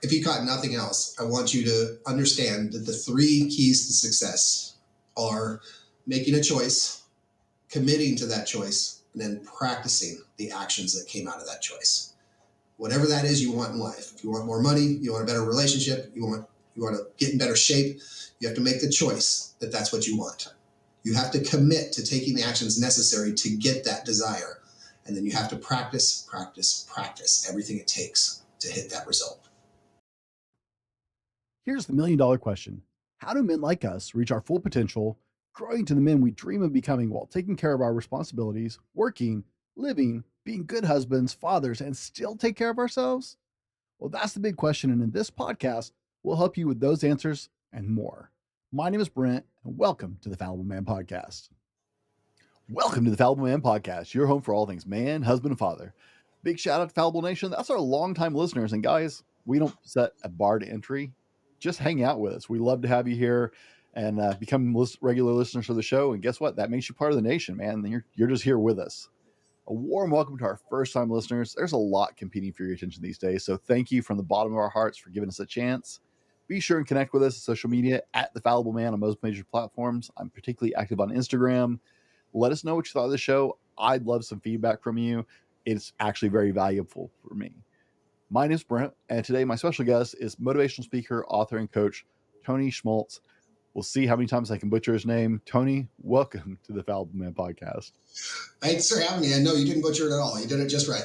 if you caught nothing else, I want you to understand that the 3 keys to success are making a choice, committing to that choice, and then practicing the actions that came out of that choice. Whatever that is you want in life. If you want more money, you want a better relationship, you want to get in better shape, you have to make the choice that that's what you want. You have to commit to taking the actions necessary to get that desire. And then you have to practice everything it takes to hit that result. Here's the $1,000,000 question. How do men like us reach our full potential, growing to the men we dream of becoming while taking care of our responsibilities, working, living, being good husbands, fathers, and still take care of ourselves? Well, that's the big question. And in this podcast, we'll help you with those answers and more. My name is Brent, and welcome to the Fallible Man Podcast. Welcome to the Fallible Man Podcast, your home for all things man, husband, and father. Big shout out to Fallible Nation. That's our longtime listeners. And guys, we don't set a bar to entry. Just hang out with us. We love to have you here and become regular listeners of the show. And guess what? That makes you part of the nation, man. You're just here with us. A warm welcome to our first-time listeners. There's a lot competing for your attention these days, so thank you from the bottom of our hearts for giving us a chance. Be sure and connect with us on social media at The Fallible Man on most major platforms. I'm particularly active on Instagram. Let us know what you thought of the show. I'd love some feedback from you. It's actually very valuable for me. My name is Brent, and today my special guest is motivational speaker, author, and coach Tony Schmaltz. We'll see how many times I can butcher his name. Tony, welcome to the Fallible Man Podcast. Thanks for having me. I know you didn't butcher it at all. You did it just right.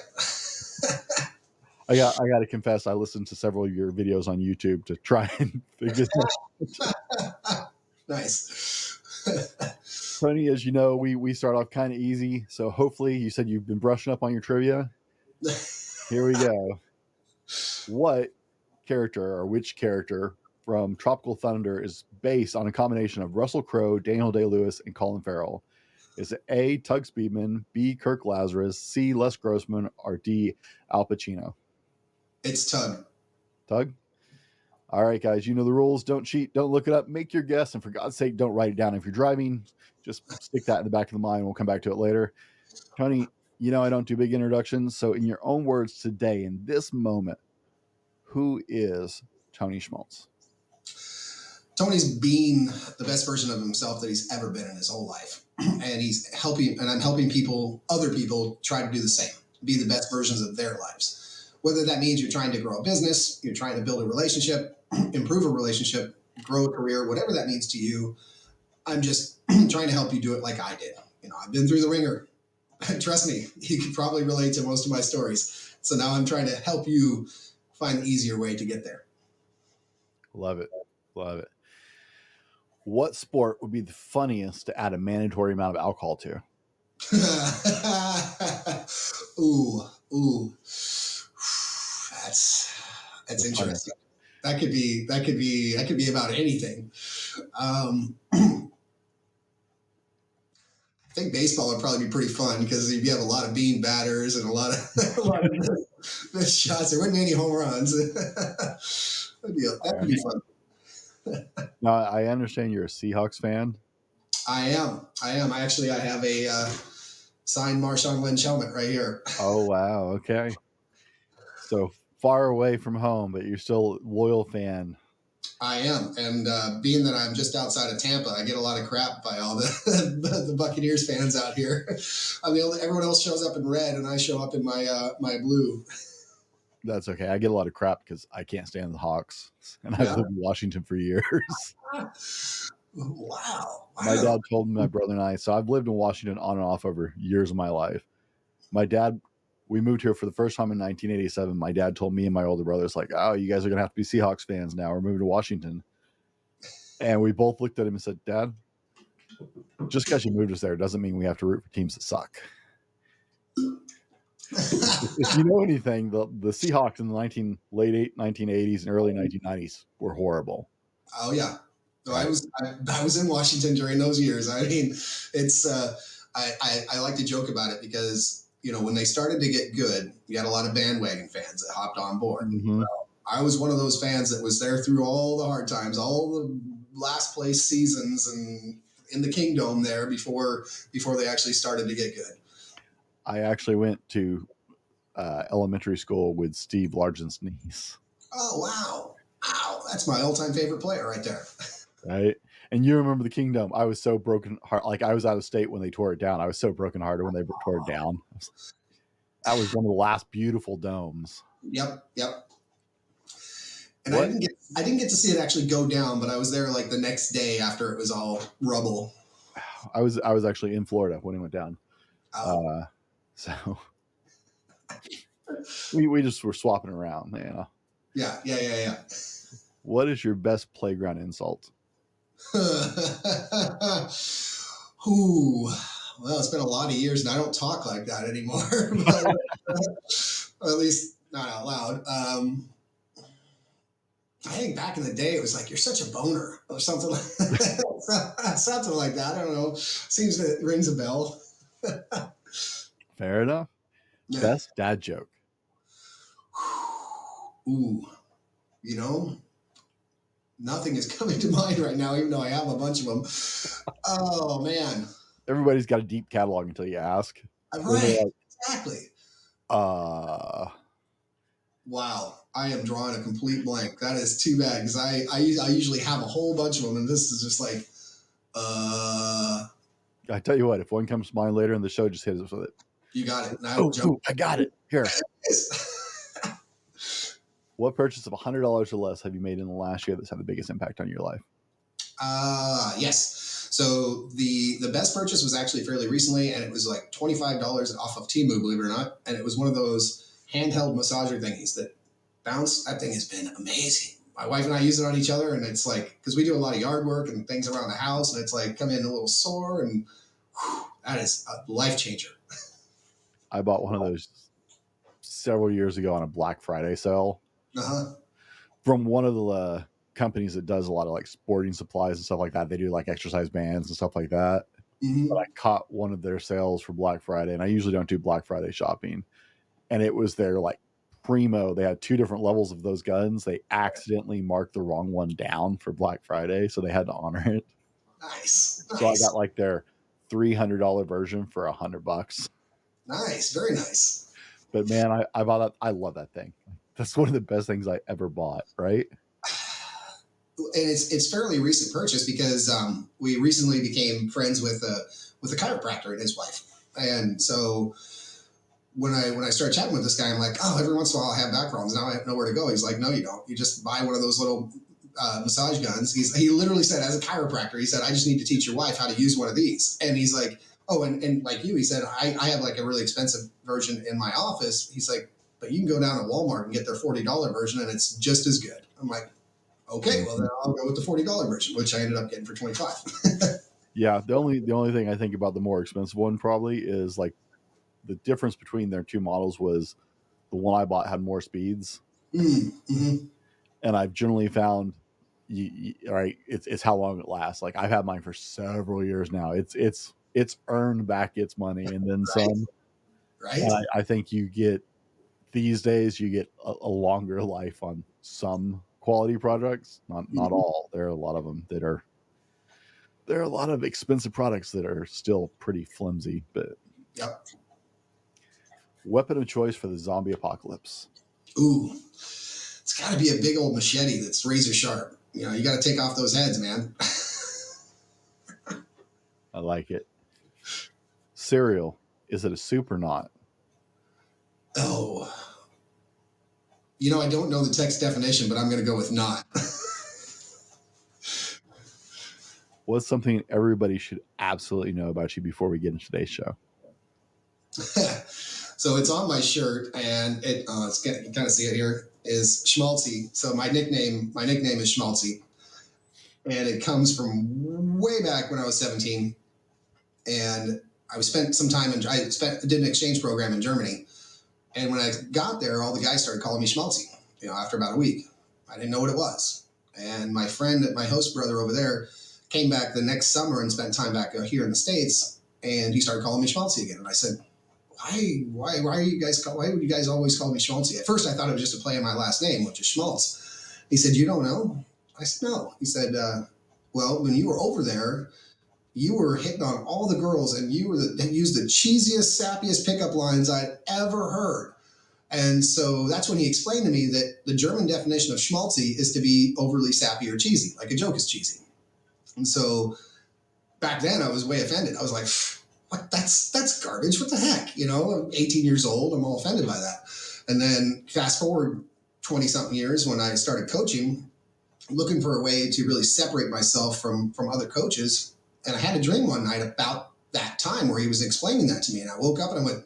I got to confess, I listened to several of your videos on YouTube to try and figure this out. Nice. Tony, as you know, we start off kind of easy. So hopefully, you said you've been brushing up on your trivia. Here we go. What character or which character from Tropical Thunder is based on a combination of Russell Crowe, Daniel Day-Lewis, and Colin Farrell? Is it A, Tug Speedman, B, Kirk Lazarus, C, Les Grossman, or D, Al Pacino? It's Tug. Tug? All right, guys, you know the rules. Don't cheat. Don't look it up. Make your guess. And for God's sake, don't write it down. If you're driving, just stick that in the back of the mind. We'll come back to it later. Tony, you know I don't do big introductions. So in your own words today, in this moment, who is Tony Schmaltz? Tony's being the best version of himself that he's ever been in his whole life. And I'm helping other people try to do the same, be the best versions of their lives. Whether that means you're trying to grow a business, you're trying to build a relationship, improve a relationship, grow a career, whatever that means to you, I'm just trying to help you do it like I did. I've been through the ringer. Trust me, you could probably relate to most of my stories. So now I'm trying to help you find the easier way to get there. Love it. Love it. What sport would be the funniest to add a mandatory amount of alcohol to? Ooh. That's interesting. That could be about anything. I think baseball would probably be pretty fun because you have a lot of bean batters and a lot of missed shots. There wouldn't be any home runs. That'd be fun. Now, I understand you're a Seahawks fan. I am. I have a signed Marshawn Lynch helmet right here. Oh, wow. Okay. So far away from home, but you're still a loyal fan. I am. And being that I'm just outside of Tampa, I get a lot of crap by all the Buccaneers fans out here. Everyone else shows up in red and I show up in my blue. That's okay. I get a lot of crap because I can't stand the Hawks, and I've lived in Washington for years. Wow. My dad told me, my brother and I, so I've lived in Washington on and off over years of my life. My dad, we moved here for the first time in 1987. My dad told me and my older brothers, like, oh, you guys are going to have to be Seahawks fans now. We're moving to Washington. And we both looked at him and said, Dad, just because you moved us there doesn't mean we have to root for teams that suck. If you know anything, the Seahawks in the late 1980s and early 1990s were horrible. Oh yeah, no, I was in Washington during those years. I mean, it's I like to joke about it because when they started to get good, you had a lot of bandwagon fans that hopped on board. Mm-hmm. I was one of those fans that was there through all the hard times, all the last place seasons, and in the Kingdome there before they actually started to get good. I actually went to elementary school with Steve Largen's niece. Oh, wow. Wow. That's my all-time favorite player right there. Right. And you remember the Kingdom. I was so broken heart. Like I was out of state when they tore it down. I was so broken hearted when they tore it down. That was one of the last beautiful domes. Yep. Yep. And What I didn't get to see it actually go down, but I was there like the next day after it was all rubble. I was actually in Florida when it went down. Oh, Uh, so we just were swapping around. Yeah. yeah, yeah, yeah, What is your best playground insult? yeah. Ooh. Well, it's been a lot of years and I don't talk like that anymore, or at least not out loud. I think back in the day, it was like, you're such a boner or something like something like that. I don't know. Seems that it rings a bell. Fair enough. Yeah. Best dad joke. Ooh, you know, nothing is coming to mind right now, even though I have a bunch of them. Oh, man. Everybody's got a deep catalog until you ask. Then they're Right. like, Exactly. uh, Wow. I am drawing a complete blank. That is too bad because I usually have a whole bunch of them, and this is just like, I tell you what, if one comes to mind later in the show, just hit us with it. you got it. And I will jump. Oh, I got it. Here. What purchase of $100 or less have you made in the last year that's had the biggest impact on your life? Yes. So the best purchase was actually fairly recently, and it was like $25 off of Temu, believe it or not. And it was one of those handheld massager thingies that bounce. That thing has been amazing. My wife and I use it on each other, and it's like, because we do a lot of yard work and things around the house, and it's like come in a little sore, and whew, that is a life changer. I bought one of those several years ago on a Black Friday sale Uh-huh. from one of the companies that does a lot of like sporting supplies and stuff like that. They do like exercise bands and stuff like that. But Mm-hmm. I caught one of their sales for Black Friday, and I usually don't do Black Friday shopping. And it was their like primo. They had two different levels of those guns. They accidentally marked the wrong one down for Black Friday, so they had to honor it. Nice. So I got Nice. like their $300 version for $100. Nice. Very nice. But man, I bought that. I love that thing. That's one of the best things I ever bought. Right? And it's fairly recent purchase because we recently became friends with a chiropractor and his wife, and so when I started chatting with this guy, I'm like, oh, every once in a while I have back problems. Now I have nowhere to go. He's like, no, you don't. You just buy one of those little massage guns. He literally said, as a chiropractor, he said, I just need to teach your wife how to use one of these. And he's like, oh, and like you, he said, I have like a really expensive version in my office. He's like, but you can go down to Walmart and get their $40 version, and it's just as good. I'm like, okay, well then I'll go with the $40 version, which I ended up getting for 25. Yeah. The only thing I think about the more expensive one probably is like the difference between their two models was the one I bought had more speeds, Mm-hmm. and I've generally found, right, it's how long it lasts. Like I've had mine for several years now. It's earned back its money and then Right, some. right. And I think you get these days you get a longer life on some quality products. Not Mm-hmm. all. There are a lot of them that are. There are a lot of expensive products that are still pretty flimsy. But Yep. weapon of choice for the zombie apocalypse. Ooh, it's got to be a big old machete that's razor sharp. You know, you got to take off those heads, man. I like it. Cereal. Is it a soup or not? Oh, you know, I don't know the text definition, but I'm going to go with not. What's something everybody should absolutely know about you before we get into today's show? So it's on my shirt, and it's you can kind of see it here is Schmaltzy. So my nickname is Schmaltzy, and it comes from way back when I was 17, and I spent some time did an exchange program in Germany, and when I got there, all the guys started calling me Schmaltzy. You know, after about a week, I didn't know what it was, and my host brother over there, came back the next summer and spent time back here in the States, and he started calling me Schmaltzy again, and I said, why are you guys why would you guys always call me Schmaltzy? At first I thought it was just a play on my last name, which is Schmaltz. He said, you don't know? I said, no. He said, well, when you were over there, you were hitting on all the girls, and you used the cheesiest, sappiest pickup lines I'd ever heard. And so that's when he explained to me that the German definition of schmaltzy is to be overly sappy or cheesy, like a joke is cheesy. And so back then I was way offended. I was like, what? That's garbage. What the heck? I'm 18 years old. I'm all offended by that. And then fast forward 20 something years when I started coaching, looking for a way to really separate myself from other coaches. And I had a dream one night about that time where he was explaining that to me. And I woke up and I went,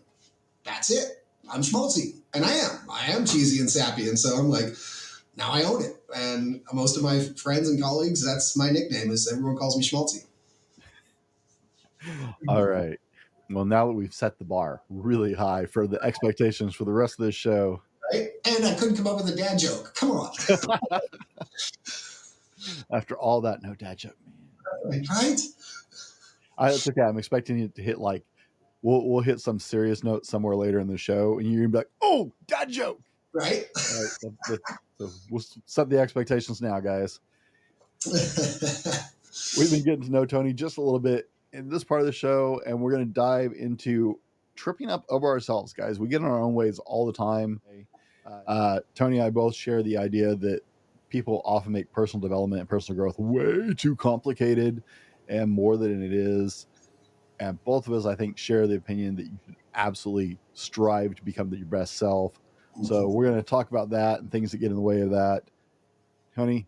that's it. I'm schmaltzy. And I am cheesy and sappy. And so I'm like, now I own it. And most of my friends and colleagues, that's my nickname, is everyone calls me schmaltzy. All right. Well, now that we've set the bar really high for the expectations for the rest of this show. Right? And I couldn't come up with a dad joke. Come on. After all that, no dad joke, man. Right? It's okay. I'm expecting it to hit like, we'll hit some serious note somewhere later in the show, and you're gonna be like, "Oh, dad joke!" Right? All right, so we'll set the expectations now, guys. We've been getting to know Tony just a little bit in this part of the show, and we're going to dive into tripping up over ourselves, guys. We get in our own ways all the time. Tony and I both share the idea that people often make personal development and personal growth way too complicated and more than it is. And both of us, I think, share the opinion that you should absolutely strive to become your best self. So we're going to talk about that and things that get in the way of that. Tony,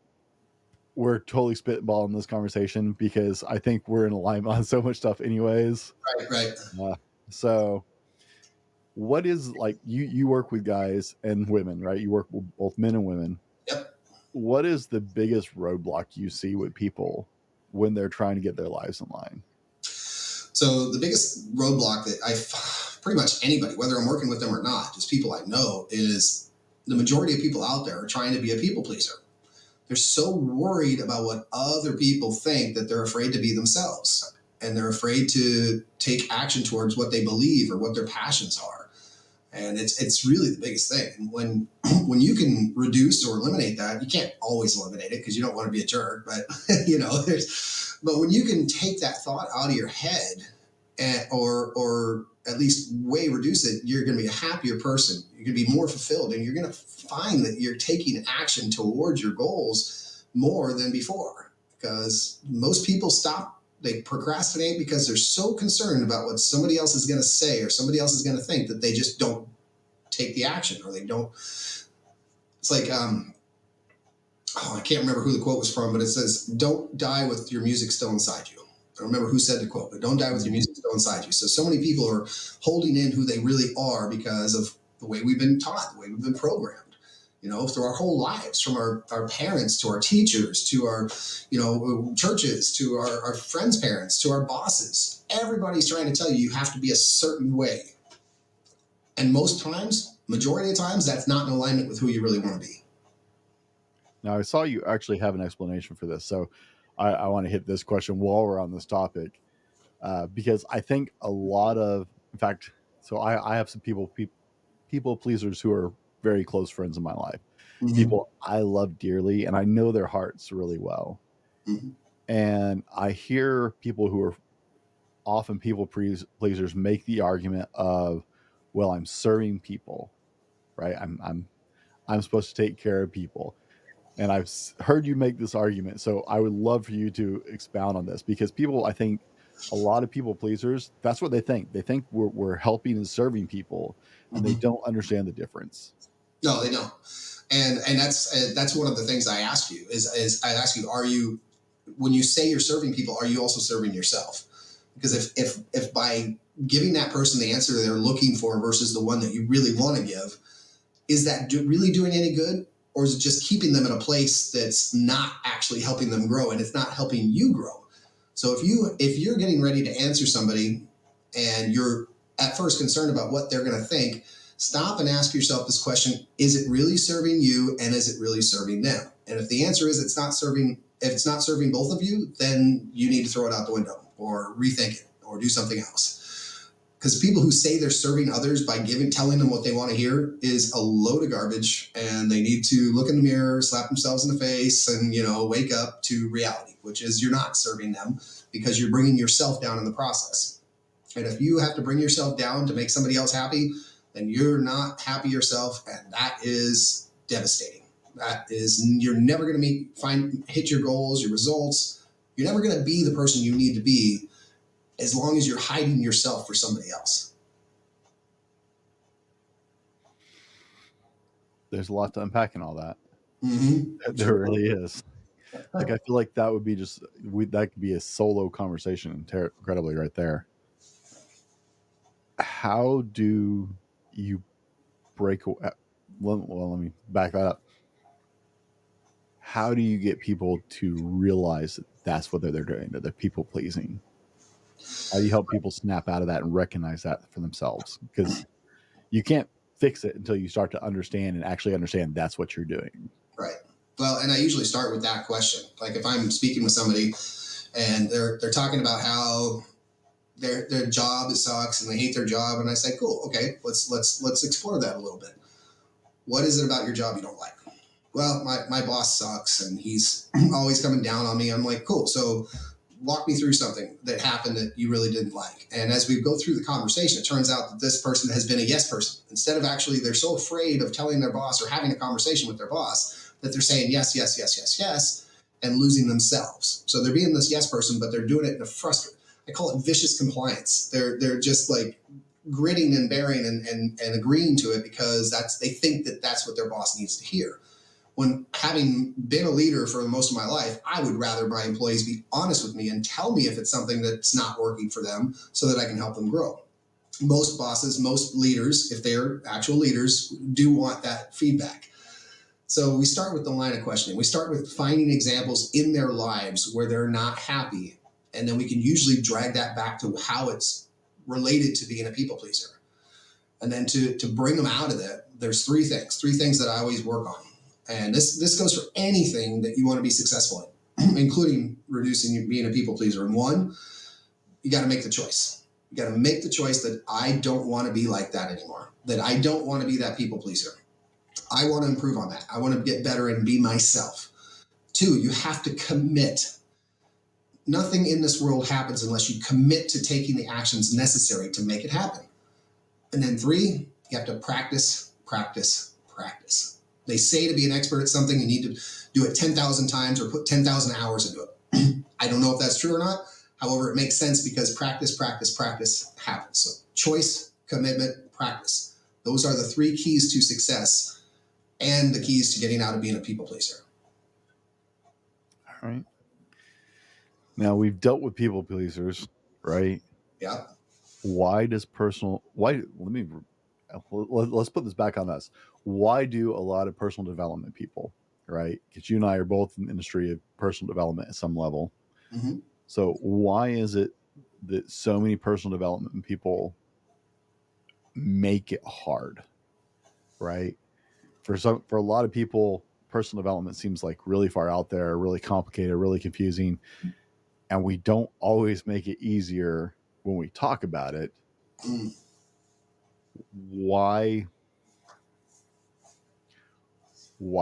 we're totally spitballing this conversation because I think we're in alignment on so much stuff anyways. Right. So what is, like, you work with guys and women, right? You work with both men and women. Yep. What is the biggest roadblock you see with people when they're trying to get their lives in line? So the biggest roadblock that pretty much anybody, whether I'm working with them or not, just people I know, is the majority of people out there are trying to be a people pleaser. They're so worried about what other people think that they're afraid to be themselves, and they're afraid to take action towards what they believe or what their passions are. And it's really the biggest thing. And when you can reduce or eliminate that, you can't always eliminate it because you don't want to be a jerk, but but when you can take that thought out of your head or at least way reduce it, you're going to be a happier person. You're going to be more fulfilled, and you're going to find that you're taking action towards your goals more than before. Because most people they procrastinate because they're so concerned about what somebody else is going to say or somebody else is going to think that they just don't take the action, or they don't. It's like, I can't remember who the quote was from, but it says, "Don't die with your music still inside you." I don't remember who said the quote, but don't die with your music still inside you. So many people are holding in who they really are because of the way we've been taught, the way we've been programmed, through our whole lives, from our parents to our teachers to our, churches to our friends' parents to our bosses. Everybody's trying to tell you have to be a certain way. And most times, majority of times, that's not in alignment with who you really want to be. Now, I saw you actually have an explanation for this. So I want to hit this question while we're on this topic, because I think in fact, so I have some people pleasers who are very close friends in my life, people I love dearly, and I know their hearts really well. And I hear people who are often people pleasers make the argument of, well, I'm serving people, right? I'm supposed to take care of people. And I've heard you make this argument. So I would love for you to expound on this, because I think a lot of people pleasers, that's what they think. They think we're helping and serving people, and they don't understand the difference. No, they don't. And that's one of the things I ask you is I ask you, when you say you're serving people, are you also serving yourself? Because if by giving that person the answer they're looking for versus the one that you really want to give, is that really doing any good? Or is it just keeping them in a place that's not actually helping them grow, and it's not helping you grow? So if you're getting ready to answer somebody and you're at first concerned about what they're going to think, stop and ask yourself this question: is it really serving you, and is it really serving them? And if the answer is it's not serving both of you, then you need to throw it out the window or rethink it or do something else. Because people who say they're serving others by telling them what they want to hear is a load of garbage, and they need to look in the mirror, slap themselves in the face, and wake up to reality, which is you're not serving them because you're bringing yourself down in the process. And if you have to bring yourself down to make somebody else happy, then you're not happy yourself, and that is devastating. That is, you're never going to hit your goals, your results. You're never going to be the person you need to be as long as you're hiding yourself for somebody else. There's a lot to unpack in all that. Mm-hmm. There really is. Like, I feel like that would be that could be a solo conversation incredibly right there. How do you break away? Well, let me back that up. How do you get people to realize that that's what they're doing, that they're people pleasing? How do you help people snap out of that and recognize that for themselves? Because you can't fix it until you start to understand and actually understand that's what you're doing. Right. Well, and I usually start with that question. Like if I'm speaking with somebody and they're talking about how their job sucks and they hate their job, and I say, cool, okay, let's explore that a little bit. What is it about your job you don't like? Well, my boss sucks and he's always coming down on me. I'm like, cool. So walk me through something that happened that you really didn't like. And as we go through the conversation, it turns out that this person has been a yes person. Instead of actually, they're so afraid of telling their boss or having a conversation with their boss that they're saying yes, yes, yes, yes, yes, and losing themselves. So they're being this yes person, but they're doing it in a frustrating, I call it vicious compliance. They're just like gritting and bearing and agreeing to it because they think that that's what their boss needs to hear. When having been a leader for most of my life, I would rather my employees be honest with me and tell me if it's something that's not working for them so that I can help them grow. Most bosses, most leaders, if they're actual leaders, do want that feedback. So we start with the line of questioning. We start with finding examples in their lives where they're not happy. And then we can usually drag that back to how it's related to being a people pleaser. And then to bring them out of that, there's three things that I always work on. And this goes for anything that you want to be successful in, including reducing being a people pleaser. And one, you got to make the choice. You got to make the choice that I don't want to be like that anymore, that I don't want to be that people pleaser. I want to improve on that. I want to get better and be myself. Two, you have to commit. Nothing in this world happens unless you commit to taking the actions necessary to make it happen. And then three, you have to practice, practice, practice. They say to be an expert at something, you need to do it 10,000 times or put 10,000 hours into it. I don't know if that's true or not. However, it makes sense because practice, practice, practice happens. So choice, commitment, practice. Those are the three keys to success and the keys to getting out of being a people pleaser. All right. Now we've dealt with people pleasers, right? Yeah. Let's put this back on us. Why do a lot of personal development people, right? Because you and I are both in the industry of personal development at some level. Mm-hmm. So why is it that so many personal development people make it hard, right? For a lot of people, personal development seems like really far out there, really complicated, really confusing, and we don't always make it easier when we talk about it. Why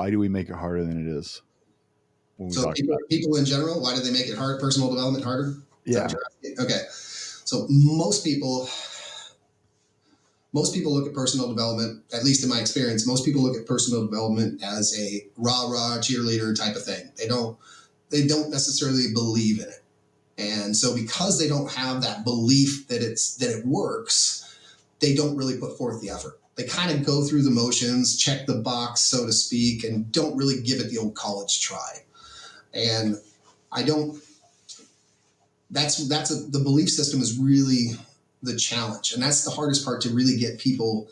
do we make it harder than it is when we So talk about it? people in general, why do they make it hard? Personal development harder? Yeah. Okay. So most people look at personal development, at least in my experience, most people look at personal development as a rah-rah cheerleader type of thing. They don't necessarily believe in it. And so because they don't have that belief that it works, they don't really put forth the effort. They kind of go through the motions, check the box, so to speak, and don't really give it the old college try. And the belief system is really the challenge. And that's the hardest part to really get people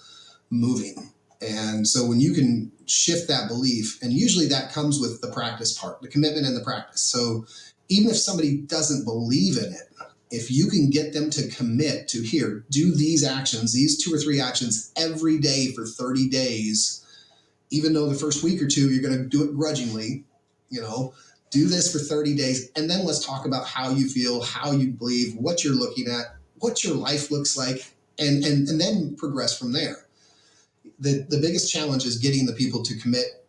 moving. And so when you can shift that belief, and usually that comes with the practice part, the commitment and the practice. So even if somebody doesn't believe in it, if you can get them to commit to do these actions, these 2 or 3 actions every day for 30 days, even though the first week or two, you're going to do it grudgingly, do this for 30 days. And then let's talk about how you feel, how you believe, what you're looking at, what your life looks like, and then progress from there. The biggest challenge is getting the people to commit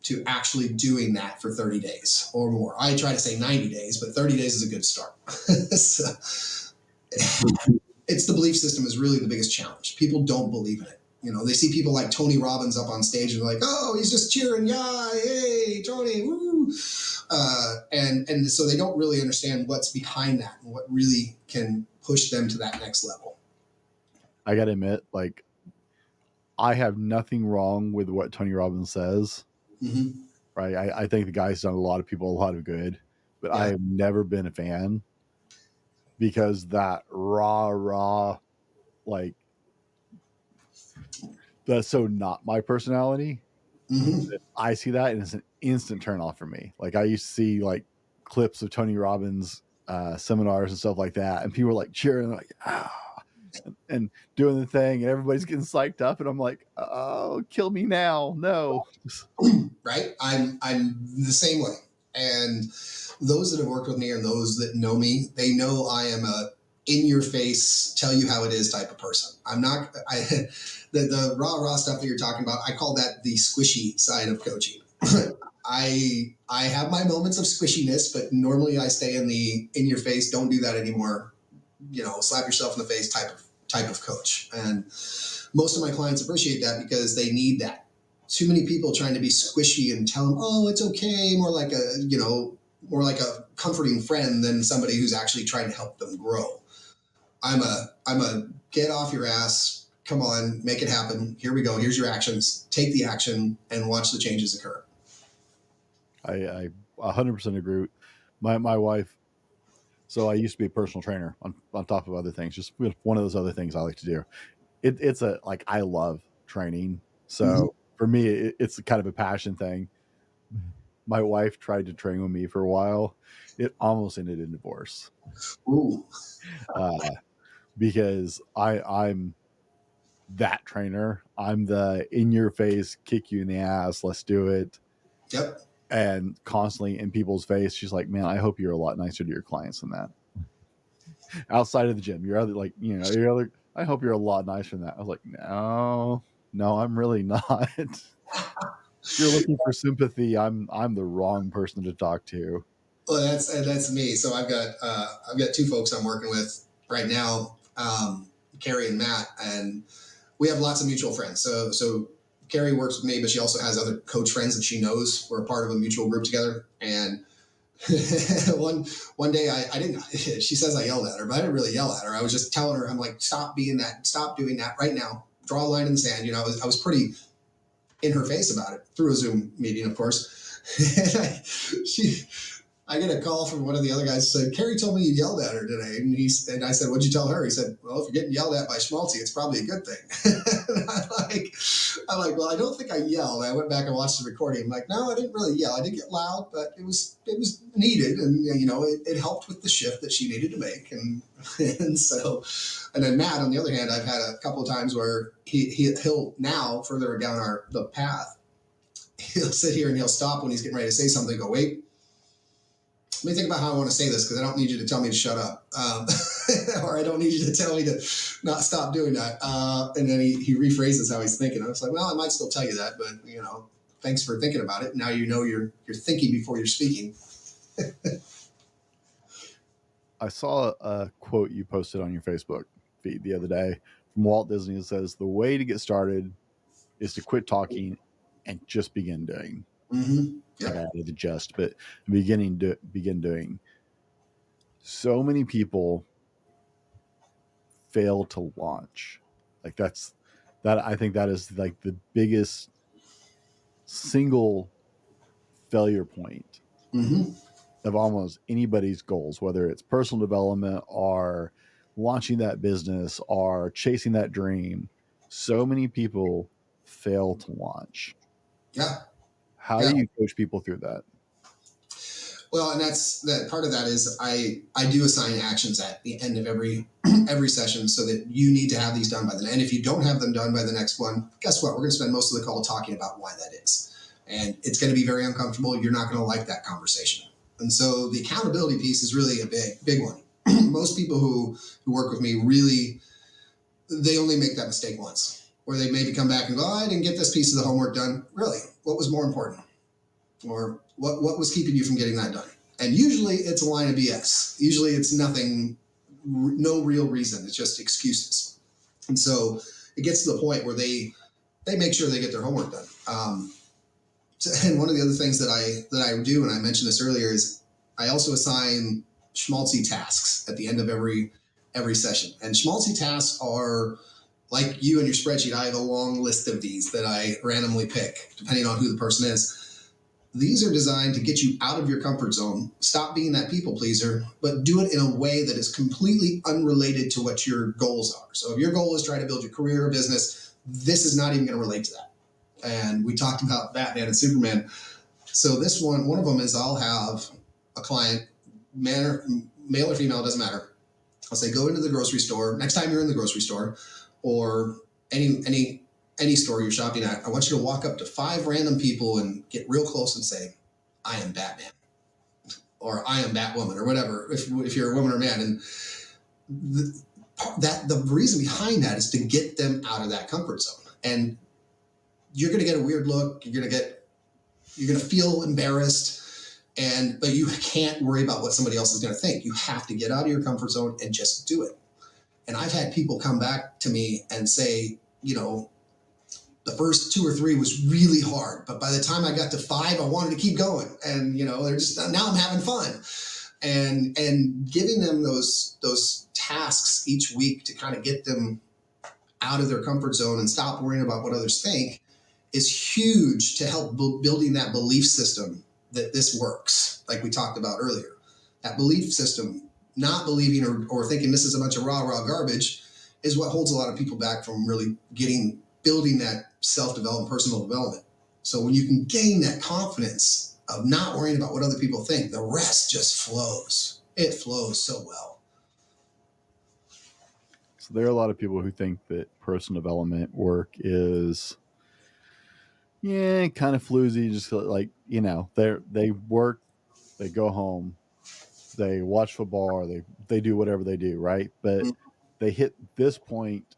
to actually doing that for 30 days or more. I try to say 90 days, but 30 days is a good start. So, it's the belief system is really the biggest challenge. People don't believe in it. They see people like Tony Robbins up on stage and they're like, oh, he's just cheering, yeah, hey, Tony, woo. And so they don't really understand what's behind that and what really can push them to that next level. I got to admit, like, I have nothing wrong with what Tony Robbins says. Mm-hmm. Right. I think the guy's done a lot of people a lot of good, but Yeah. I have never been a fan because that raw, like, that's so not my personality. Mm-hmm. I see that and it's an instant turn off for me. Like, I used to see like clips of Tony Robbins seminars and stuff like that, and people were like cheering, like, and doing the thing, and everybody's getting psyched up, and I'm like, oh, kill me now. No. Right. I'm the same way. And those that have worked with me and those that know me, they know I am a in your face, tell you how it is type of person. I'm not, the raw stuff that you're talking about, I call that the squishy side of coaching. I have my moments of squishiness, but normally I stay in the in your face, don't do that anymore, slap yourself in the face type of coach. And most of my clients appreciate that because they need that. Too many people trying to be squishy and tell them, oh, it's okay, more like a comforting friend than somebody who's actually trying to help them grow. I'm a get off your ass, come on, make it happen. Here we go. Here's your actions. Take the action and watch the changes occur. I 100% agree. My wife. So I used to be a personal trainer on top of other things. Just one of those other things I like to do. It's like, I love training. So for me, it's kind of a passion thing. My wife tried to train with me for a while. It almost ended in divorce. Ooh. Because I'm that trainer. I'm the in your face, kick you in the ass, let's do it. Yep. And constantly in people's face. She's like, man, I hope you're a lot nicer to your clients than that. Outside of the gym, you're other, like, I hope you're a lot nicer than that. I was like, no, I'm really not. If you're looking for sympathy, I'm the wrong person to talk to. Well, that's me. So I've got two folks I'm working with right now, Carrie and Matt, and we have lots of mutual friends. So Carrie works with me, but she also has other coach friends that she knows. We're a part of a mutual group together. And one day I didn't. She says I yelled at her, but I didn't really yell at her. I was just telling her, I'm like, stop being that, stop doing that right now. Draw a line in the sand. I was pretty in her face about it through a Zoom meeting, of course. And I get a call from one of the other guys who said, Carrie told me you yelled at her today. And I said, what'd you tell her? He said, well, if you're getting yelled at by Schmaltz, it's probably a good thing. And I'm like, well, I don't think I yelled. I went back and watched the recording. I'm like, no, I didn't really yell. I didn't get loud, but it was needed. And, it helped with the shift that she needed to make. And then Matt, on the other hand, I've had a couple of times where he'll now further down the path, he'll sit here and he'll stop when he's getting ready to say something, go, wait, let me think about how I want to say this, because I don't need you to tell me to shut up, or I don't need you to tell me to not stop doing that. And then he rephrases how he's thinking. I was like, well, I might still tell you that, but thanks for thinking about it. Now you're thinking before you're speaking. I saw a quote you posted on your Facebook feed the other day from Walt Disney that says, the way to get started is to quit talking and just begin doing. Mm-hmm. Yeah. I added the just, but begin doing. So many people fail to launch. Like, I think that is like the biggest single failure point of almost anybody's goals, whether it's personal development or launching that business or chasing that dream. So many people fail to launch. Yeah. How do you coach people through that? Well, and that's that part of that is I do assign actions at the end of every session, so that you need to have these done by then. And if you don't have them done by the next one, guess what? We're going to spend most of the call talking about why that is. And it's going to be very uncomfortable. You're not going to like that conversation. And so the accountability piece is really a big one. Most people who work with me really, they only make that mistake once, where they maybe come back and go, oh, I didn't get this piece of the homework done. Really? What was more important? Or what was keeping you from getting that done? And usually it's a line of BS. Usually it's nothing, no real reason. It's just excuses. And so it gets to the point where they make sure they get their homework done. And one of the other things that I do, and I mentioned this earlier, is I also assign Schmaltzy tasks at the end of every session. And Schmaltzy tasks are like you and your spreadsheet. I have a long list of these that I randomly pick depending on who the person is. These are designed to get you out of your comfort zone, stop being that people pleaser, but do it in a way that is completely unrelated to what your goals are. So if your goal is trying to build your career or business, this is not even going to relate to that. And we talked about Batman and Superman. So this one of them is I'll have a client, male or female, doesn't matter. I'll say, go into the grocery store. Next time you're in the grocery store or any store you're shopping at, I want you to walk up to 5 random people and get real close and say, I am Batman, or I am Batwoman, or whatever, if you're a woman or man. And the reason behind that is to get them out of that comfort zone. And you're going to get a weird look. You're going to feel embarrassed, but you can't worry about what somebody else is going to think. You have to get out of your comfort zone and just do it. And I've had people come back to me and say, the first 2 or 3 was really hard, but by the time I got to 5, I wanted to keep going. And they're just, now I'm having fun. And giving them those tasks each week to kind of get them out of their comfort zone and stop worrying about what others think is huge to help building that belief system that this works, like we talked about earlier. That belief system, not believing or thinking this is a bunch of raw garbage, is what holds a lot of people back from really building that self-development, personal development. So when you can gain that confidence of not worrying about what other people think, the rest just flows. It flows so well. So there are a lot of people who think that personal development work is, kind of floozy. Just like, they work, they go home, they watch football, or they do whatever they do, right? But they hit this point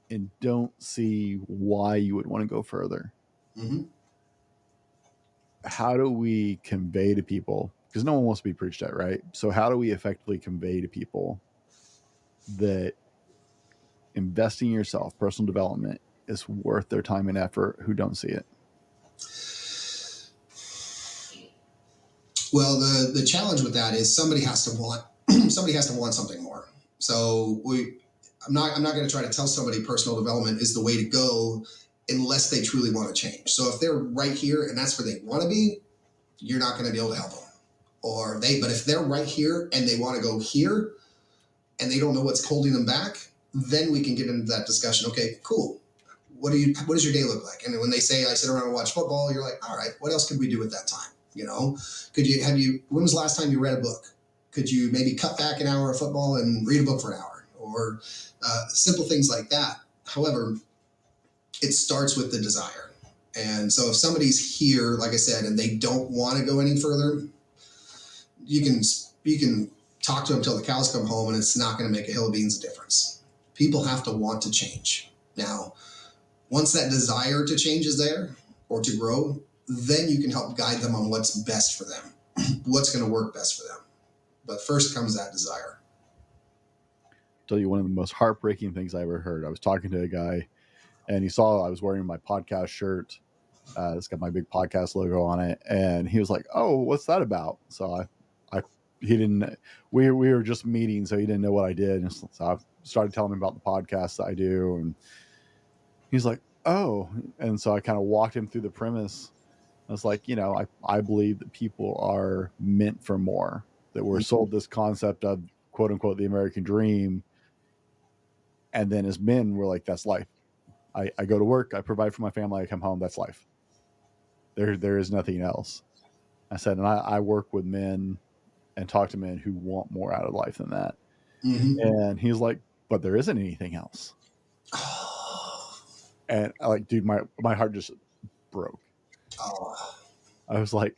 and don't see why you would want to go further. Mm-hmm. How do we convey to people, because no one wants to be preached at, right? So how do we effectively convey to people that investing in yourself, personal development, is worth their time and effort who don't see it? Well, the challenge with that is somebody has to want something more. So I'm not going to try to tell somebody personal development is the way to go unless they truly want to change. So if they're right here and that's where they want to be, you're not going to be able to help them. But if they're right here and they want to go here and they don't know what's holding them back, then we can get into that discussion. Okay, cool. What does your day look like? And when they say I sit around and watch football, you're like, all right, what else could we do with that time? When was the last time you read a book? Could you maybe cut back an hour of football and read a book for an hour, or simple things like that? However, it starts with the desire. And so if somebody's here, like I said, and they don't want to go any further, you can talk to them till the cows come home, and it's not going to make a hill of beans of difference. People have to want to change. Now, once that desire to change is there or to grow, then you can help guide them on what's best for them, what's going to work best for them. But first comes that desire. I'll tell you one of the most heartbreaking things I ever heard. I was talking to a guy, and he saw I was wearing my podcast shirt. It's got my big podcast logo on it, and he was like, "Oh, what's that about?" So he didn't. We were just meeting, so he didn't know what I did, and so I started telling him about the podcast that I do, and he's like, "Oh," and so I kind of walked him through the premise. I was like, I believe that people are meant for more, that we're sold this concept of quote unquote the American dream. And then as men, we're like, that's life. I go to work, I provide for my family, I come home, that's life. There is nothing else. I said, and I work with men and talk to men who want more out of life than that. Mm-hmm. And he's like, but there isn't anything else. And dude, my heart just broke. I was like,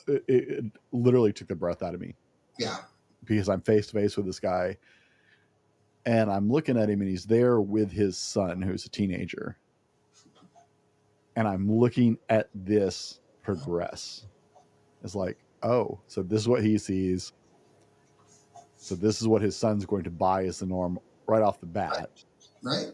it literally took the breath out of me. Yeah. Because I'm face to face with this guy, and I'm looking at him, and he's there with his son, who's a teenager. And I'm looking at this progress. It's like, oh, so this is what he sees. So this is what his son's going to buy as the norm right off the bat. Right.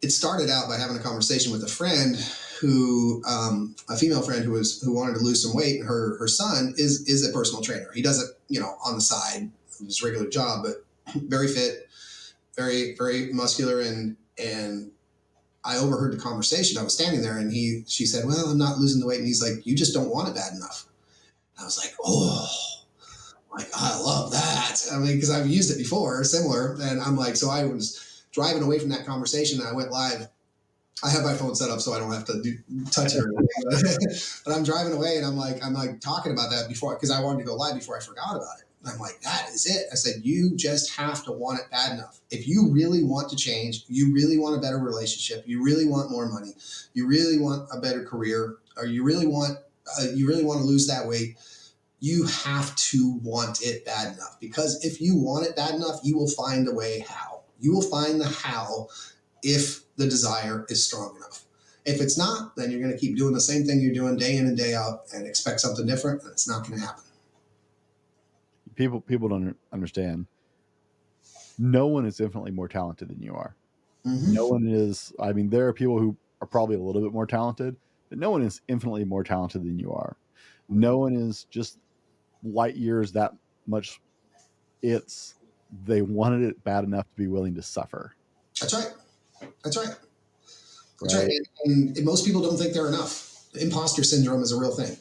it started out by having a conversation with a friend who, a female friend who wanted to lose some weight. And her son is a personal trainer. He does it, on the side of his regular job, but very fit, very, very muscular. And I overheard the conversation. I was standing there and she said, well, I'm not losing the weight. And he's like, you just don't want it bad enough. And I was like, oh, like, I love that. I mean, because I've used it before, similar. And I'm like, so I was driving away from that conversation and I went live. I have my phone set up so I don't have to touch it or anything. But I'm driving away and I'm like talking about that before, because I wanted to go live before I forgot about it. And I'm like, that is it. I said, you just have to want it bad enough. If you really want to change, you really want a better relationship, you really want more money, you really want a better career, or you really want to lose that weight, you have to want it bad enough. Because if you want it bad enough, you will find a way how. You will find the how if the desire is strong enough. If it's not, then you're going to keep doing the same thing you're doing day in and day out and expect something different, and it's not going to happen. People don't understand. No one is infinitely more talented than you are. Mm-hmm. No one is. I mean, there are people who are probably a little bit more talented, but no one is infinitely more talented than you are. No one is just light years that much. They wanted it bad enough to be willing to suffer. That's right. That's right. That's right. And most people don't think they're enough. Imposter syndrome is a real thing.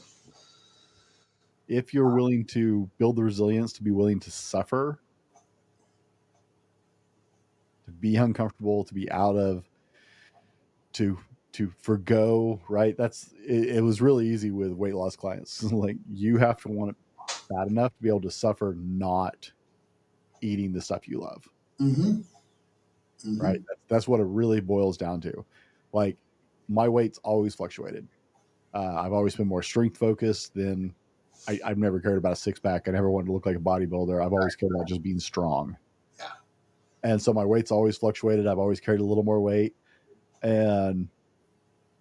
If you're willing to build the resilience to be willing to suffer, to be uncomfortable, to be out of, to forgo, right? It was really easy with weight loss clients. Like, you have to want it bad enough to be able to suffer not eating the stuff you love. Mm-hmm. Mm-hmm. Right? That's what it really boils down to. Like, my weight's always fluctuated. I've always been more strength focused than I've never cared about a six pack. I never wanted to look like a bodybuilder. I've always cared about just being strong. Yeah. And so my weight's always fluctuated. I've always carried a little more weight. And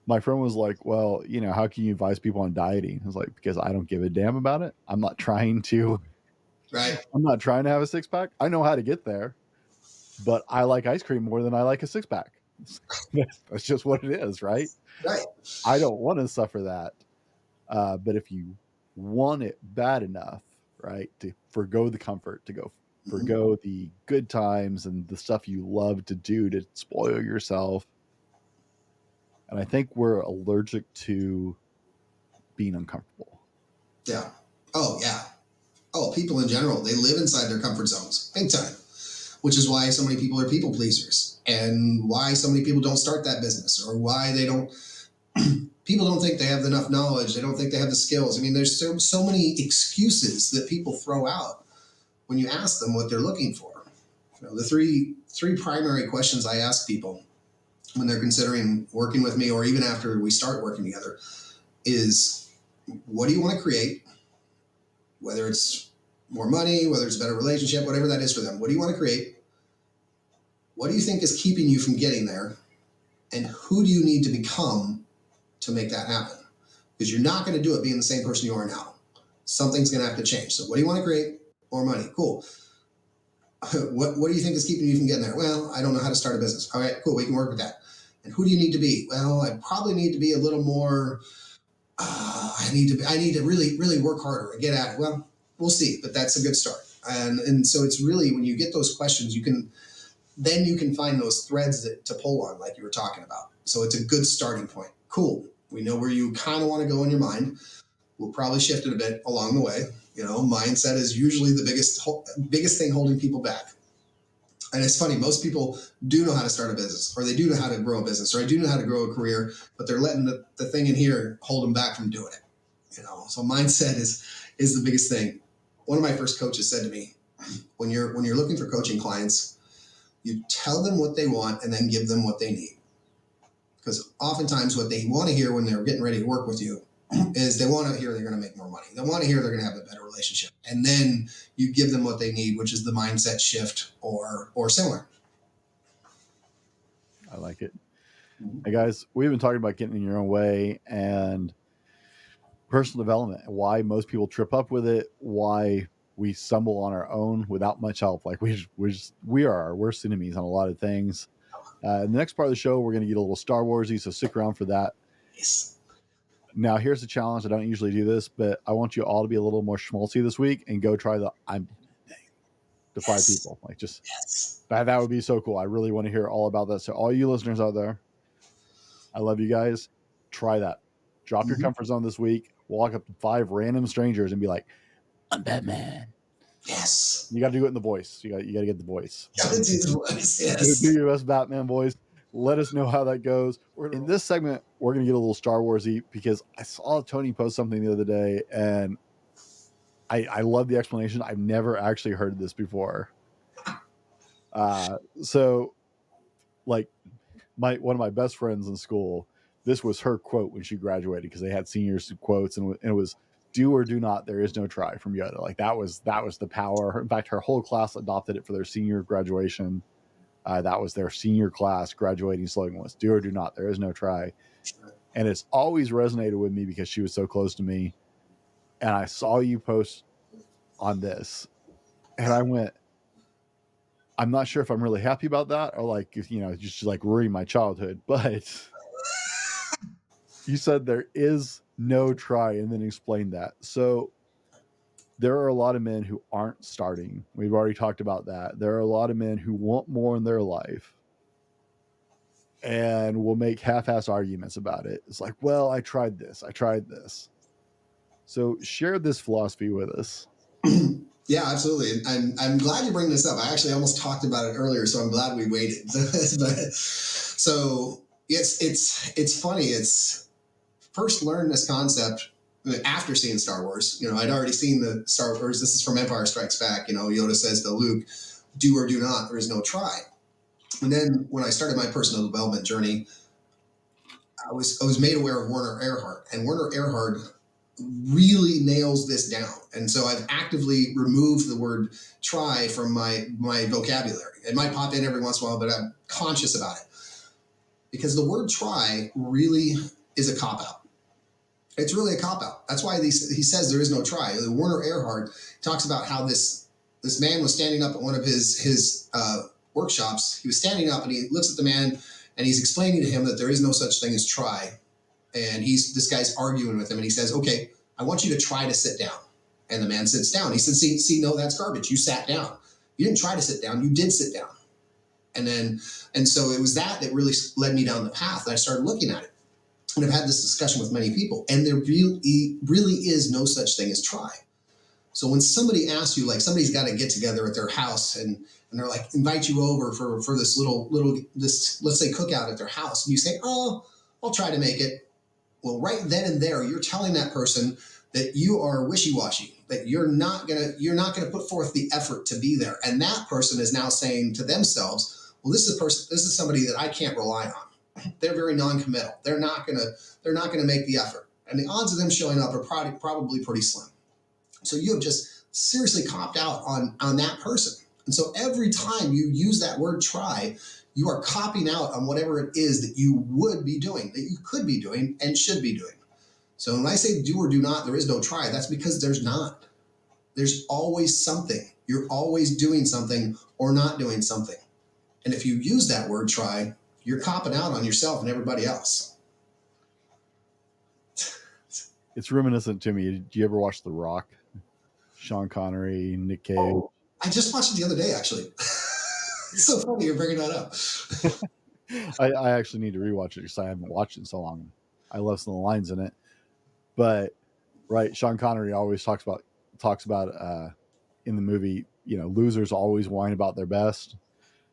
my friend was like, well, how can you advise people on dieting? I was like, because I don't give a damn about it. I'm not trying to have a six pack. I know how to get there, but I like ice cream more than I like a six pack. That's just what it is, right? Right. I don't want to suffer that. But if you want it bad enough, right, to forgo the comfort, to forgo the good times and the stuff you love to do to spoil yourself. And I think we're allergic to being uncomfortable. Yeah. Oh, yeah. Oh, people in general, they live inside their comfort zones, big time, which is why so many people are people pleasers, and why so many people don't start that business, or why they don't. People don't think they have enough knowledge. They don't think they have the skills. I mean, there's so many excuses that people throw out when you ask them what they're looking for. The three primary questions I ask people when they're considering working with me, or even after we start working together, is, what do you want to create? Whether it's more money, whether it's a better relationship, whatever that is for them. What do you want to create? What do you think is keeping you from getting there? And who do you need to become to make that happen? Because you're not going to do it being the same person you are now. Something's going to have to change. So what do you want to create? More money. Cool. What do you think is keeping you from getting there? Well, I don't know how to start a business. All right, cool. We can work with that. And who do you need to be? Well, I probably need to be a little more, I need to really, really work harder and get at it. Well, we'll see, but that's a good start. And so it's really, when you get those questions, you can find those threads to pull on, like you were talking about. So it's a good starting point. Cool. We know where you kind of want to go in your mind. We'll probably shift it a bit along the way. Mindset is usually the biggest thing holding people back. And it's funny, most people do know how to start a business, or they do know how to grow a business, or I do know how to grow a career, but they're letting the thing in here hold them back from doing it. So mindset is the biggest thing. One of my first coaches said to me, when you're looking for coaching clients, you tell them what they want and then give them what they need. Because oftentimes what they want to hear when they're getting ready to work with you is they want to hear they're going to make more money. They want to hear they're going to have a better relationship. And then you give them what they need, which is the mindset shift or similar. I like it. Hey guys, we've been talking about getting in your own way and personal development, why most people trip up with it, why we stumble on our own without much help. Like we are our worst enemies on a lot of things. In the next part of the show, we're going to get a little Star Warsy, so stick around for that. Yes. Now, here's the challenge. I don't usually do this, but I want you all to be a little more schmaltzy this week and go try the I'm thing to 5 people. Like, just that would be so cool. I really want to hear all about that. So, all you listeners out there, I love you guys. Try that. Drop your comfort zone this week. Walk up to 5 random strangers and be like, I'm Batman. Yes. You got to do it in the voice. You got to get the voice. Gotta do the voice. Yes. Do your best Batman voice. Let us know how that goes. In this segment, we're going to get a little Star Warsy because I saw Tony post something the other day and I love the explanation. I've never actually heard this before. So like one of my best friends in school, this was her quote when she graduated because they had seniors quotes and it was do or do not, there is no try from Yoda. Like that was the power. In fact, her whole class adopted it for their senior graduation. That was their senior class graduating slogan was do or do not, there is no try. And it's always resonated with me because she was so close to me. And I saw you post on this and I went, I'm not sure if I'm really happy about that or like, just like ruining my childhood, but you said there is no try and then explained that. So there are a lot of men who aren't starting. We've already talked about that. There are a lot of men who want more in their life and will make half-ass arguments about it. It's like, well, I tried this. So share this philosophy with us. Yeah, absolutely. I'm glad you bring this up. I actually almost talked about it earlier, so I'm glad we waited. So it's funny. It's first learned this concept after seeing Star Wars. I'd already seen the Star Wars. This is from Empire Strikes Back. Yoda says to Luke, "Do or do not. There is no try." And then when I started my personal development journey, I was made aware of Werner Erhard, and Werner Erhard really nails this down. And so I've actively removed the word try from my vocabulary. It might pop in every once in a while, but I'm conscious about it because the word try really is a cop out. It's really a cop out. That's why he says there is no try. Werner Erhard talks about how this man was standing up at one of his workshops. He was standing up and he looks at the man and he's explaining to him that there is no such thing as try. And this guy's arguing with him and he says, okay, I want you to try to sit down. And the man sits down. He said, see, no, that's garbage. You sat down. You didn't try to sit down. You did sit down. And so it was that really led me down the path. And I started looking at it. And I've had this discussion with many people. And there really is no such thing as try. So when somebody asks you, like somebody's got to get together at their house and they're like, invite you over for this little, let's say cookout at their house. And you say, oh, I'll try to make it. Well, right then and there, you're telling that person that you are wishy-washy, that you're not gonna put forth the effort to be there. And that person is now saying to themselves, well, this is somebody that I can't rely on. They're very non-committal. They're not gonna make the effort. And the odds of them showing up are probably pretty slim. So you have just seriously copped out on that person. And so every time you use that word try, you are copping out on whatever it is that you would be doing, that you could be doing and should be doing. So when I say do or do not, there is no try, that's because there's not. There's always something. You're always doing something or not doing something. And if you use that word try, you're copping out on yourself and everybody else. It's reminiscent to me. Did you ever watch The Rock? Sean Connery, Nick Cage. Oh, I just watched it the other day, actually. It's so funny you're bringing that up. I actually need to rewatch it because I haven't watched it in so long. I love some of the lines in it. But right, Sean Connery always talks about in the movie, losers always whine about their best.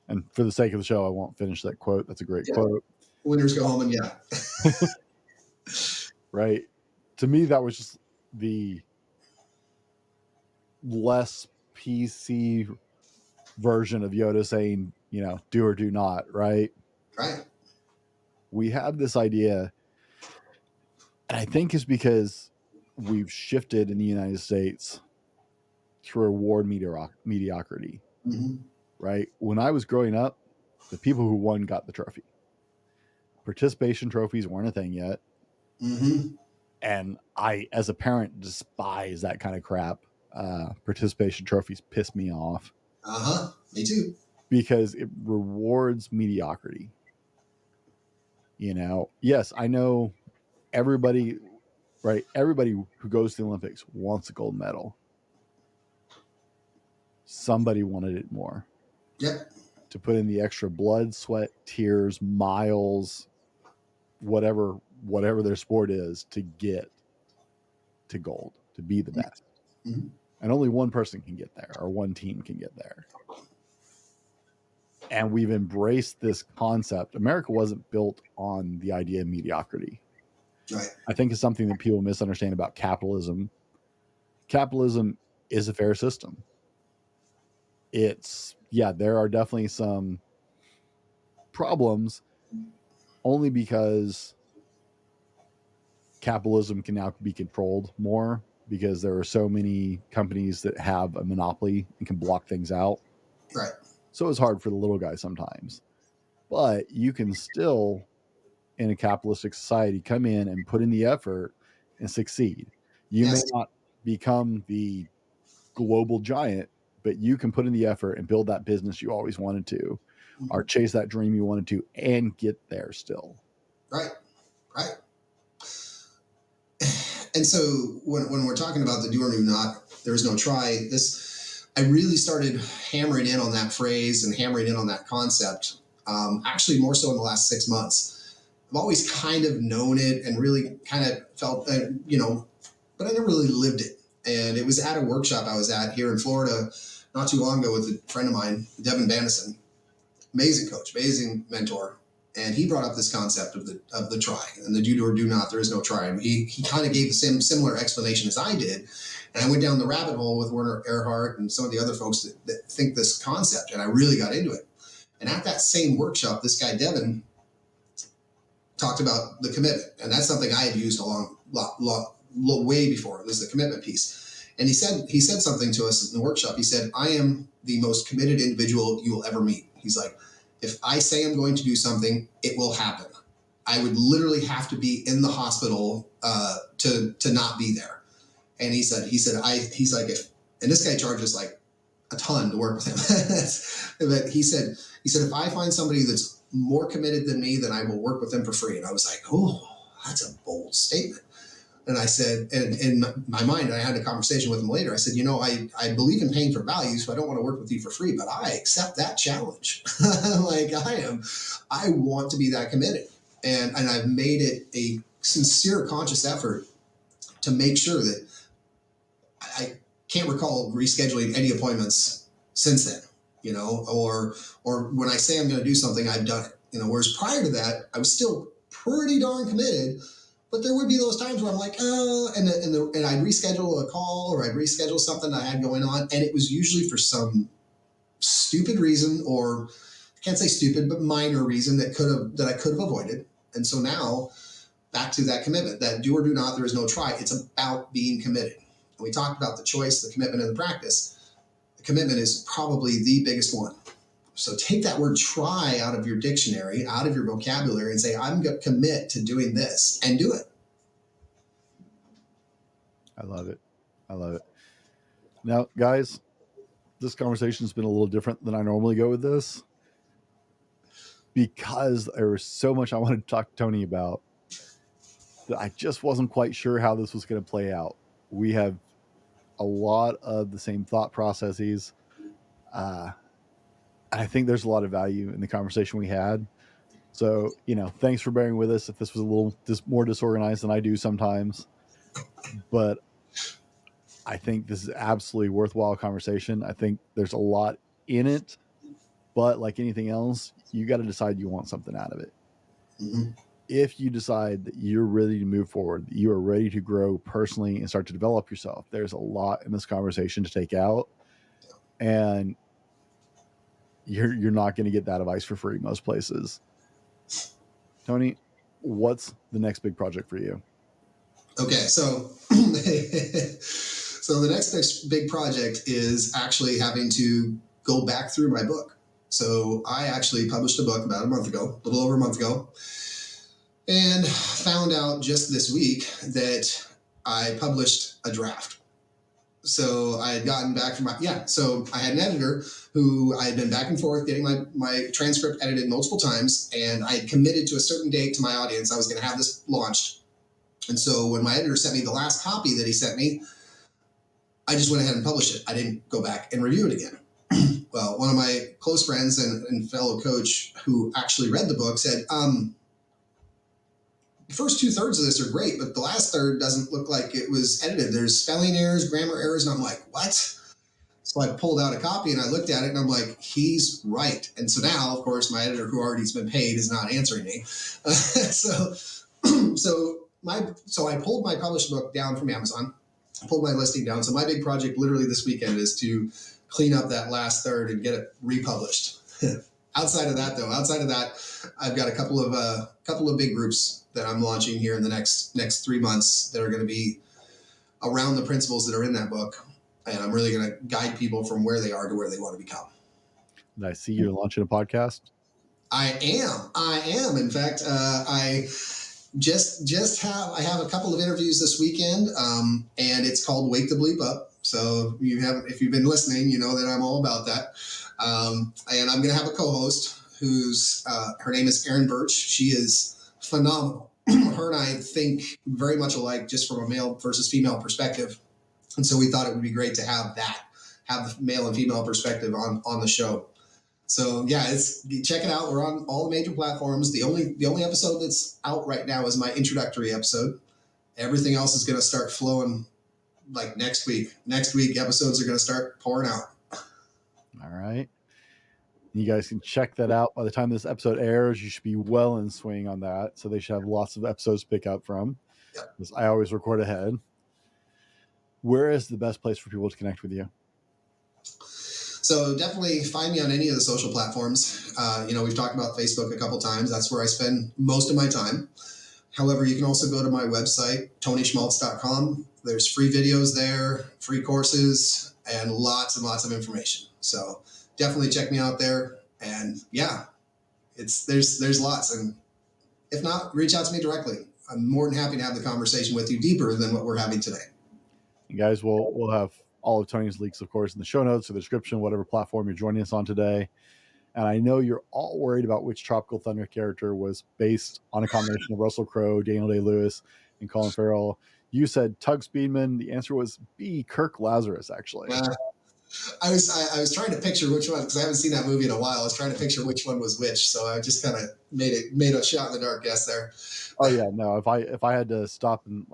And for the sake of the show, I won't finish that quote. That's a great quote. Winners go home and yeah. Right. To me, that was just the less PC version of Yoda saying, do or do not, right? Right. We have this idea, and I think it's because we've shifted in the United States to reward mediocrity, right? When I was growing up, the people who won got the trophy. Participation trophies weren't a thing yet. And I, as a parent, despise that kind of crap. Participation trophies piss me off. Me too. because it rewards mediocrity. Yes, I know everybody, right? Everybody who goes to the Olympics wants a gold medal. Somebody wanted it more. Yep. To put in the extra blood, sweat, tears, miles, whatever their sport is, to get to gold, to be the best. Mm-hmm. And only one person can get there, or one team can get there. And we've embraced this concept. America wasn't built on the idea of mediocrity. Right. I think it's something that people misunderstand about capitalism. Capitalism is a fair system. There are definitely some problems, only because capitalism can now be controlled more, because there are so many companies that have a monopoly and can block things out. Right. So it's hard for the little guy sometimes. But you can still, in a capitalistic society, come in and put in the effort and succeed. You may Yes. not become the global giant, but you can put in the effort and build that business you always wanted to, or chase that dream you wanted to, and get there still. Right. Right. And so when we're talking about the do or do not, there is no try, I really started hammering in on that phrase and hammering in on that concept, actually more so in the last 6 months. I've always kind of known it and really kind of felt, but I never really lived it. And it was at a workshop I was at here in Florida not too long ago with a friend of mine, Devin Banison, amazing coach, amazing mentor. And he brought up this concept of the try and the do or do not. There is no try. And he kind of gave the same similar explanation as I did. And I went down the rabbit hole with Werner Erhard and some of the other folks that think this concept. And I really got into it. And at that same workshop, this guy, Devin, talked about the commitment. And that's something I had used way before. It was the commitment piece. And he said something to us in the workshop. He said, I am the most committed individual you will ever meet. He's like, if I say I'm going to do something, it will happen. I would literally have to be in the hospital to not be there. And he's like, and this guy charges like a ton to work with him. But he said, if I find somebody that's more committed than me, then I will work with them for free. And I was like, oh, that's a bold statement. And I said, and in my mind, I had a conversation with him later. I said, I believe in paying for value, so I don't want to work with you for free, but I accept that challenge. I want to be that committed. And I've made it a sincere, conscious effort to make sure that I can't recall rescheduling any appointments since then, or when I say I'm going to do something, I've done it, whereas prior to that, I was still pretty darn committed. But there would be those times where I'm like, and I'd reschedule a call or I'd reschedule something I had going on. And it was usually for some stupid reason, or I can't say stupid, but minor reason that I could have avoided. And so now back to that commitment, that do or do not, there is no try. It's about being committed. And we talked about the choice, the commitment, and the practice. The commitment is probably the biggest one. So take that word try out of your dictionary, out of your vocabulary, and say, I'm going to commit to doing this, and do it. I love it. Now, guys, this conversation has been a little different than I normally go with this, because there was so much I wanted to talk to Tony about that I just wasn't quite sure how this was going to play out. We have a lot of the same thought processes. I think there's a lot of value in the conversation we had. So, thanks for bearing with us if this was a little more disorganized than I do sometimes. But I think this is absolutely worthwhile conversation. I think there's a lot in it, but like anything else, you got to decide you want something out of it. Mm-hmm. If you decide that you're ready to move forward, that you are ready to grow personally and start to develop yourself, there's a lot in this conversation to take out. And you're not going to get that advice for free most places. Tony, what's the next big project for you? Okay, so so the next big project is actually having to go back through my book. So I actually published a book about a little over a month ago, and found out just this week that I published a draft. So I had gotten back from so I had an editor who I had been back and forth getting my transcript edited multiple times, and I had committed to a certain date to my audience. I was going to have this launched. And so when my editor sent me the last copy that he sent me, I just went ahead and published it. I didn't go back and review it again. Well, one of my close friends and fellow coach who actually read the book said, the first 2/3 of this are great, but the last third doesn't look like it was edited. There's spelling errors, grammar errors. And I'm like, what? So I pulled out a copy and I looked at it and I'm like, he's right. And so now, of course, my editor, who already has been paid, is not answering me. So I pulled my published book down from Amazon. I pulled my listing down. So my big project literally this weekend is to clean up that last third and get it republished. Outside of that, I've got a couple of big groups that I'm launching here in the next 3 months that are going to be around the principles that are in that book. And I'm really going to guide people from where they are to where they want to become. And I see you're launching a podcast. I am. In fact, I have a couple of interviews this weekend, and it's called Wake the Bleep Up. So if you've been listening, you know that I'm all about that. And I'm going to have a co-host who's her name is Erin Birch. She is phenomenal. Her and I think very much alike, just from a male versus female perspective. And so we thought it would be great to have the male and female perspective on the show. So yeah, check it out. We're on all the major platforms. The only episode that's out right now is my introductory episode. Everything else is going to start flowing like next week. Next week, episodes are going to start pouring out. All right. You guys can check that out. By the time this episode airs, you should be well in swing on that. So they should have lots of episodes to pick up from. Yep. Because I always record ahead. Where is the best place for people to connect with you? So definitely find me on any of the social platforms. We've talked about Facebook a couple times. That's where I spend most of my time. However, you can also go to my website, TonySchmaltz.com. There's free videos there, free courses, and lots of information. So definitely check me out there. And yeah, there's lots. And if not, reach out to me directly. I'm more than happy to have the conversation with you deeper than what we're having today. You guys, we'll have all of Tony's links, of course, in the show notes or the description, whatever platform you're joining us on today. And I know you're all worried about which Tropical Thunder character was based on a combination of Russell Crowe, Daniel Day-Lewis, and Colin Farrell. You said Tug Speedman. The answer was B, Kirk Lazarus, actually. I was trying to picture which one, because I haven't seen that movie in a while. I was trying to picture which one was which, so I just kind of made a shot in the dark guess there. Oh yeah, no. If I had to stop and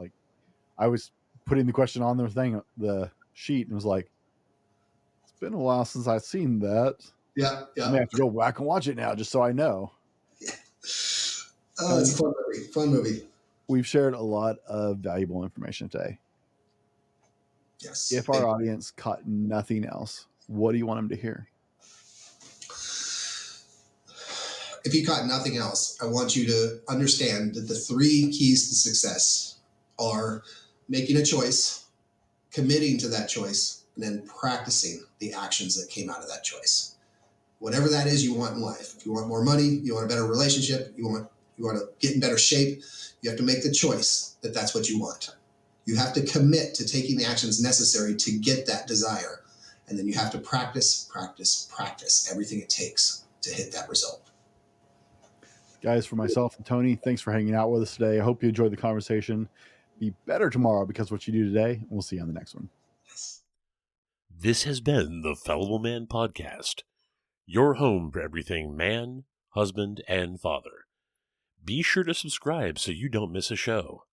I was putting the question on the sheet, and was like, it's been a while since I've seen that. Yeah. I may have to go back and watch it now just so I know. Yeah. Oh, it's a fun movie. We've shared a lot of valuable information today. Yes. If our audience caught nothing else, what do you want them to hear? If you caught nothing else, I want you to understand that the 3 keys to success are making a choice, committing to that choice, and then practicing the actions that came out of that choice. Whatever that is you want in life. If you want more money, you want a better relationship, you want to get in better shape, you have to make the choice that that's what you want. You have to commit to taking the actions necessary to get that desire. And then you have to practice everything it takes to hit that result. Guys, for myself and Tony, thanks for hanging out with us today. I hope you enjoyed the conversation. Be better tomorrow because of what you do today. We'll see you on the next one. This has been the Fallible Man Podcast, your home for everything man, husband, and father. Be sure to subscribe so you don't miss a show.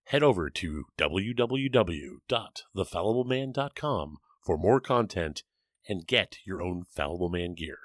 Head over to www.thefallibleman.com for more content and get your own Fallible Man gear.